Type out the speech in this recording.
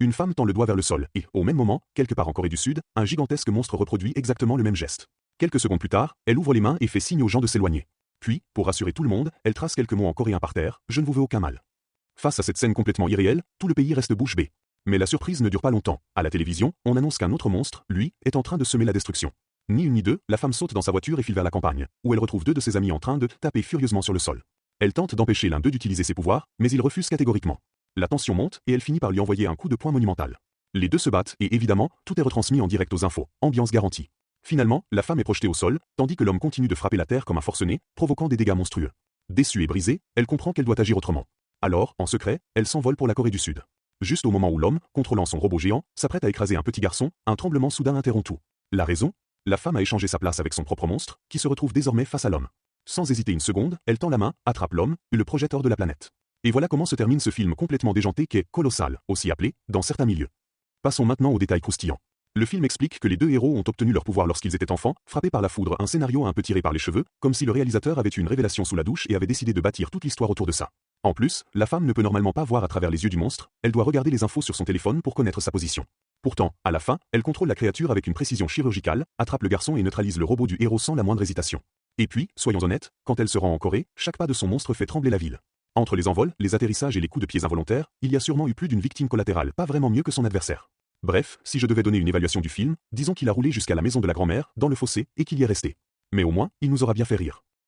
Une femme tend le doigt vers le sol et, au même moment, quelque part en Corée du Sud, un gigantesque monstre reproduit exactement le même geste. Quelques secondes plus tard, elle ouvre les mains et fait signe aux gens de s'éloigner. Puis, pour rassurer tout le monde, elle trace quelques mots en coréen par terre, je ne vous veux aucun mal. Face à cette scène complètement irréelle, tout le pays reste bouche bée. Mais la surprise ne dure pas longtemps. À la télévision, on annonce qu'un autre monstre, lui, est en train de semer la destruction. Ni une ni deux, la femme saute dans sa voiture et file vers la campagne, où elle retrouve deux de ses amis en train de taper furieusement sur le sol. Elle tente d'empêcher l'un d'eux d'utiliser ses pouvoirs, mais il refuse catégoriquement. La tension monte et elle finit par lui envoyer un coup de poing monumental. Les deux se battent et évidemment, tout est retransmis en direct aux infos, ambiance garantie. Finalement, la femme est projetée au sol, tandis que l'homme continue de frapper la terre comme un forcené, provoquant des dégâts monstrueux. Déçue et brisée, elle comprend qu'elle doit agir autrement. Alors, en secret, elle s'envole pour la Corée du Sud. Juste au moment où l'homme, contrôlant son robot géant, s'apprête à écraser un petit garçon, un tremblement soudain interrompt tout. La raison? La femme a échangé sa place avec son propre monstre, qui se retrouve désormais face à l'homme. Sans hésiter une seconde, elle tend la main, attrape l'homme, et le projette hors de la planète. Et voilà comment se termine ce film complètement déjanté qu'est Colossal, aussi appelé, dans certains milieux. Passons maintenant aux détails croustillants. Le film explique que les deux héros ont obtenu leur pouvoir lorsqu'ils étaient enfants, frappés par la foudre, un scénario un peu tiré par les cheveux, comme si le réalisateur avait eu une révélation sous la douche et avait décidé de bâtir toute l'histoire autour de ça. En plus, la femme ne peut normalement pas voir à travers les yeux du monstre, elle doit regarder les infos sur son téléphone pour connaître sa position. Pourtant, à la fin, elle contrôle la créature avec une précision chirurgicale, attrape le garçon et neutralise le robot du héros sans la moindre hésitation. Et puis, soyons honnêtes, quand elle se rend en Corée, chaque pas de son monstre fait trembler la ville. Entre les envols, les atterrissages et les coups de pieds involontaires, il y a sûrement eu plus d'une victime collatérale, pas vraiment mieux que son adversaire. Bref, si je devais donner une évaluation du film, disons qu'il a roulé jusqu'à la maison de la grand-mère, dans le fossé, et qu'il y est resté. Mais au moins, il nous aura bien fait rire.